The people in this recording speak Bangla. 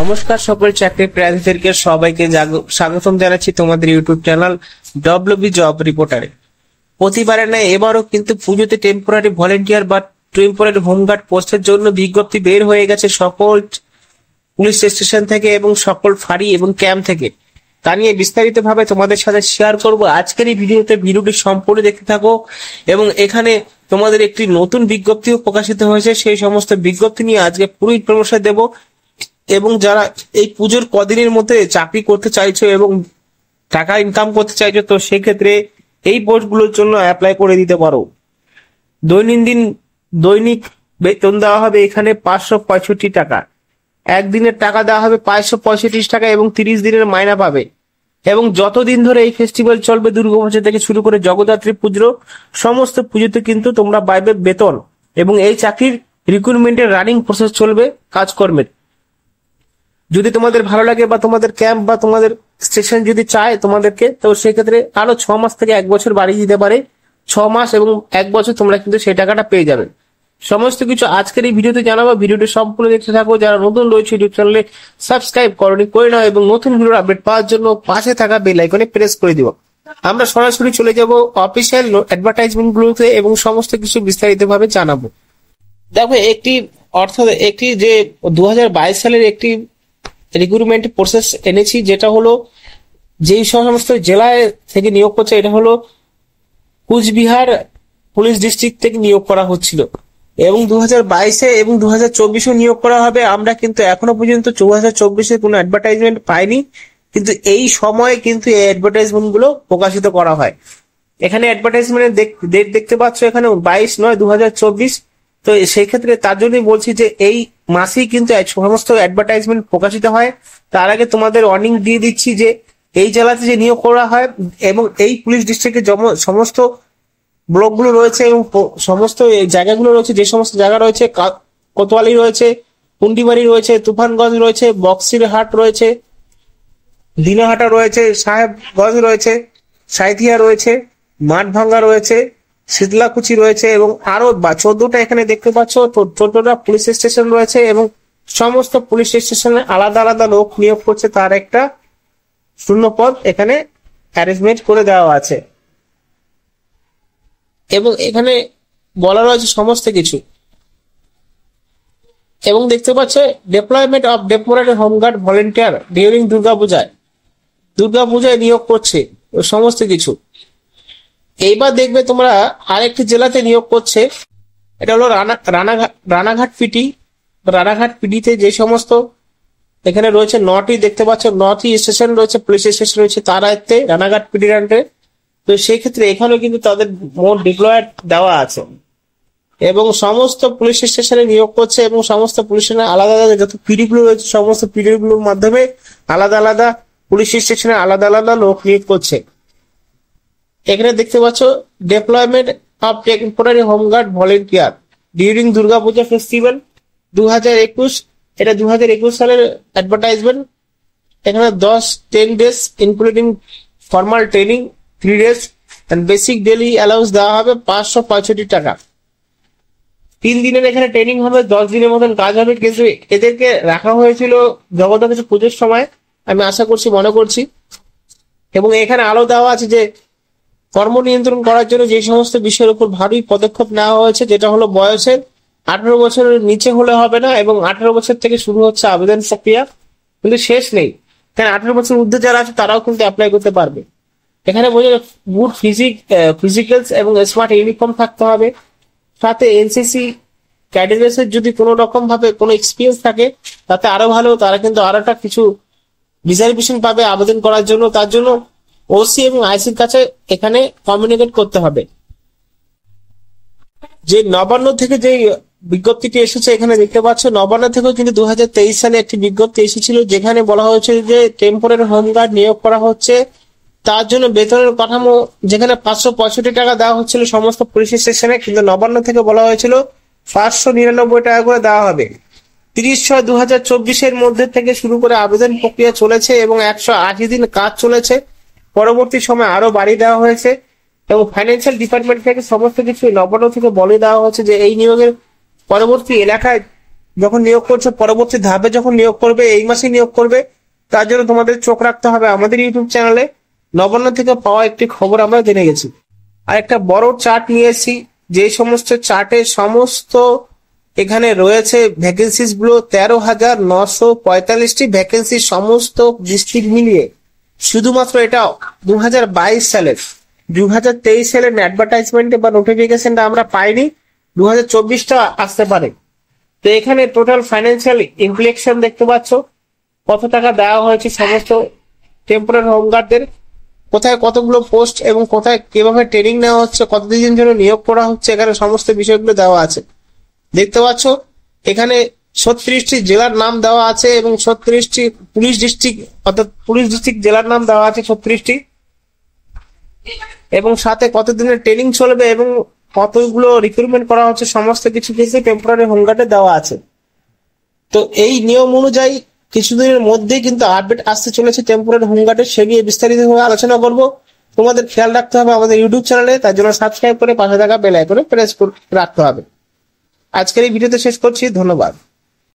নমস্কার সকল চাকরি প্রার্থীদেরকে সবাইকে স্বাগতম জানাচ্ছি তোমাদের ইউটিউব চ্যানেল ডব্লিউবি জব রিপোর্টারে। প্রতিবারের ন্যায় এবারও কিন্তু পুজোতে টেম্পোরারি ভলেন্টিয়ার বা টেম্পোরারি হোমগার্ড পোস্টের জন্য বিজ্ঞপ্তি বের হয়ে গেছে সকল পুলিশ স্টেশন থেকে এবং সকল ফাঁড়ি এবং ক্যাম্প থেকে। তা নিয়ে বিস্তারিতভাবে তোমাদের সাথে শেয়ার করব আজকের এই ভিডিওটি সম্পূর্ণ দেখতে থাকো। এবং এখানে তোমাদের একটি নতুন বিজ্ঞপ্তিও প্রকাশিত হয়েছে, সেই সমস্ত বিজ্ঞপ্তি নিয়ে আজকে পুরো ইনফরমেশন দেব। এবং যারা এই পুজোর কদিনের মধ্যে চাকরি করতে চাইছো এবং টাকা ইনকাম করতে চাইছো, তো সেক্ষেত্রে এই পোস্টগুলোর জন্য অ্যাপ্লাই করে দিতে পারো। দৈনিক বেতন দেওয়া হবে এখানে 565 টাকা, একদিনের টাকা দেওয়া হবে 565 টাকা এবং 30 দিনের মাইনা পাবে। এবং যতদিন ধরে এই ফেস্টিভ্যাল চলবে, দুর্গাপূজা থেকে শুরু করে জগদ্ধাত্রী পুজো, সমস্ত পুজোতে কিন্তু তোমরা পাইবে বেতন। এবং এই চাকরির রিক্রুটমেন্টের রানিং প্রসেস চলবে কাজকর্মের। যদি তোমাদের ভালো লাগে বা তোমাদের ক্যাম্প বা তোমাদের স্টেশন যদি চায় তোমাদেরকে, তো সেক্ষেত্রে আরো 6 মাস থেকে 1 বছর বাড়িয়ে দিতে পারে। 6 মাস এবং 1 বছর তোমরা কিন্তু সেই টাকাটা পেয়ে যাবে। সমস্ত কিছু আজকের এই ভিডিওতে জানাবো। ভিডিওটি সম্পূর্ণ দেখতে থাকো। যারা নতুন রয়েছে ইউটিউব চ্যানেলে সাবস্ক্রাইব করে নাও এবং নতুন ভিডিওর আপডেট পাওয়ার জন্য পাশে থাকা বেল আইকনে প্রেস করে দিও। আমরা সরাসরি চলে যাব অফিসিয়াল অ্যাডভার্টাইজমেন্ট গুলোতে এবং সমস্ত কিছু বিস্তারিতভাবে জানাবো। দেখো, একটি যে 2022 সালের একটি রিক্রুটমেন্ট প্রসেস এনেছি, যেটা হলো যেই সমস্ত জেলায় থেকে নিয়োগ করছে, এটা হলো কুচবিহার পুলিশ ডিস্ট্রিক্ট থেকে নিয়োগ করা হচ্ছিল এবং 2022-এ এবং 2024-এ নিয়োগ করা হবে। আমরা কিন্তু এখনো পর্যন্ত 2024-এ কোনো অ্যাডভার্টাইজমেন্ট পাইনি, কিন্তু এই সময়ে কিন্তু এই অ্যাডভার্টাইজমেন্ট গুলো প্রকাশিত করা হয়। এখানে অ্যাডভার্টাইজমেন্টের ডেট দেখতে পাচ্ছ, এখানে 22/9/2024। তো সেই ক্ষেত্রে তার জন্যই বলছি যে এই মাসেই কিন্তু সমস্ত অ্যাডভার্টাইজমেন্ট প্রকাশিত হয়। তার আগে তোমাদের ওয়ার্নিং দিয়ে দিচ্ছি যে এই জেলাতে যে নিয়োগ করা হয় এবং এই পুলিশ ডিস্ট্রিক্টে সমস্ত ব্লকগুলো রয়েছে এবং সমস্ত জায়গাগুলো রয়েছে, যে সমস্ত জায়গা রয়েছে, কোতোয়ালি রয়েছে, পুন্ডিমারি রয়েছে, তুফানগঞ্জ রয়েছে, বক্সিরহাট রয়েছে, দিনাহাটা রয়েছে, সাহেবগঞ্জ রয়েছে, সাঁইথিয়া রয়েছে, মাঠভাঙ্গা রয়েছে, শীতলাকুচি রয়েছে এবং আরো 14টা এখানে দেখতে পাচ্ছ। 14টা পুলিশ স্টেশন রয়েছে এবং সমস্ত পুলিশ স্টেশনে আলাদা আলাদা লোক নিয়োগ করছে, তার একটা শূন্যপদ এখানে অ্যারেঞ্জমেন্ট করে দেওয়া আছে। এবং এখানে বলা রয়েছে সমস্ত কিছু। এবং দেখতে পাচ্ছ deployment of temporary home guard volunteer during দুর্গাপূজায় নিয়োগ করছে সমস্ত কিছু। এইবার দেখবে তোমরা আরেকটি জেলাতে নিয়োগ করছে, এটা হলো রানাঘাট পিটিতে যে সমস্ত এখানে রয়েছে 9টি দেখতে পাচ্ছ, 9টি স্টেশন রয়েছে, পুলিশ স্টেশন রয়েছে তার আয়ত্তে রানাঘাট পিটি রানটে। তো সেই ক্ষেত্রে এখানেও কিন্তু তাদের মোট ডিপ্লয়েড দেওয়া আছে এবং সমস্ত পুলিশ স্টেশনে নিয়োগ করছে এবং সমস্ত পুলিশ স্টেশনে আলাদা আলাদা যত পিডিগুলো রয়েছে, সমস্ত পিডিগুলোর মাধ্যমে আলাদা আলাদা পুলিশ স্টেশনে আলাদা আলাদা লোক নিয়োগ করছে। এখানে দেখতে পাচ্ছ deployment of temporary home guard volunteer during Durga Puja festival 2021। এটা 2021 সালের অ্যাডভার্টাইজমেন্ট। এখানে 10 days including formal training 3 days and basic daily allowance দেওয়া হবে 565 টাকা। 3 দিনের এখানে ট্রেনিং হবে, 10 দিনের মতন কাজ হবে। কিন্তু এদেরকে রাখা হয়েছিল জগদ্ধাত্রী পুজোর সময়, আমি আশা করছি, মনে করছি। এবং এখানে আলো দেওয়া আছে যে কর্ম নিয়ন্ত্রণ করার জন্য যে সমস্ত বিষয়ের উপর ভারী পদক্ষেপ নেওয়া হয়েছে, যেটা হলো বয়সের 18 বছরের নিচে হলে হবে না এবং 18 বছর থেকে শুরু হচ্ছে আবেদন প্রক্রিয়া, কিন্তু শেষ নেই। কারণ 18 বছর ঊর্ধ্বে যারা আছে তারাও কিন্তু অ্যাপ্লাই করতে পারবে। এখানে বোঝা গুড ফিজিক্যালস এবং স্মার্ট ইউনিফর্ম থাকতে হবে। সাথে এনসিসি ক্যাডেটসের যদি কোনো রকম ভাবে কোনো এক্সপিরিয়েন্স থাকে তাতে আরো ভালো, তারা কিন্তু আরো একটা কিছু রিজার্ভেশন পাবে আবেদন করার জন্য। তার জন্য ওসি এবং আইসির কাছে এখানে কমিউনিকেট করতে হবে। যে নবান্ন থেকে যে বিজ্ঞপ্তিটি এসেছে এখানে দেখতে পাচ্ছ, নবান্ন থেকেও কিন্তু 2023 সালে একটি বিজ্ঞপ্তি এসেছিল, যেখানে বলা হয়েছে যে টেম্পোরারি হোমগার্ড নিয়োগ করা হচ্ছে। তার জন্য বেতনের কাঠামো যেখানে 565 টাকা দেওয়া হচ্ছিল সমস্ত পুলিশ স্টেশনে, কিন্তু নবান্ন থেকে বলা হয়েছিল 599 টাকা করে দেওয়া হবে। 30/6/2024 মধ্যে থেকে শুরু করে আবেদন প্রক্রিয়া চলেছে এবং 180 দিন কাজ চলেছে। পরবর্তী সময় আরো বাড়িয়ে দেওয়া হয়েছে এবং ফাইন্যান্সিয়াল ডিপার্টমেন্ট থেকে সমস্ত কিছু নবান্ন থেকে বলে দেওয়া হচ্ছে যে এই নিয়োগের পরবর্তী এলাকায় যখন নিয়োগ করছো, পরবর্তী ধাপে যখন নিয়োগ করবে, এই মাসে নিয়োগ করবে, তার জন্য তোমাদের চোখ রাখতে হবে আমাদের ইউটিউব চ্যানেলে। নবান্ন থেকে পাওয়া একটি খবর আমরা জেনে গেছি। আর একটা বড় চার্ট নিয়ে এসেছি, যে সমস্ত চার্টে সমস্ত এখানে রয়েছে ভ্যাকেন্সিস গুলো 13,945টি ভ্যাকেন্সি, সমস্ত ডিস্ট্রিক্ট মিলিয়ে। শুধুমাত্র এটা 2022 সালের, 2023 সালের অ্যাডভার্টাইজমেন্টে বা নোটিফিকেশনটা আমরা পাইনি, 2024টা আসতে পারে। তো এখানে টোটাল ফাইন্যান্সিয়াল ইমপ্লিকেশন দেখতে পাচ্ছ, কত টাকা দেওয়া হয়েছে সমস্ত টেম্পোরারি হোমগার্ডদের, কোথায় কতগুলো পোস্ট এবং কোথায় কিভাবে ট্রেনিং নেওয়া হচ্ছে, কতদিনের জন্য নিয়োগ করা হচ্ছে, এখানে সমস্ত বিষয়গুলো দেওয়া আছে। দেখতে পাচ্ছ এখানে 36টি জেলার নাম দেওয়া আছে এবং 36টি পুলিশ ডিস্ট্রিক্ট, অর্থাৎ পুলিশ ডিস্ট্রিক্ট জেলার নাম দেওয়া আছে 36টি, এবং সাথে কতদিনের ট্রেনিং চলবে এবং কতগুলো রিক্রুটমেন্ট করা হচ্ছে, সমস্ত কিছু কিছু টেম্পোরারি হোমগার্ডে দেওয়া আছে। তো এই নিয়ম অনুযায়ী কিছুদিনের মধ্যেই কিন্তু আপডেট আসতে চলেছে টেম্পোরারি হোমগার্ডের, সে নিয়ে বিস্তারিতভাবে আলোচনা করব। তোমাদের খেয়াল রাখতে হবে আমাদের ইউটিউব চ্যানেলে, তার জন্য সাবস্ক্রাইব করে পাশে থাকা বেল আইকনে প্রেস করে রাখতে হবে। আজকের এই ভিডিওতে শেষ করছি, ধন্যবাদ।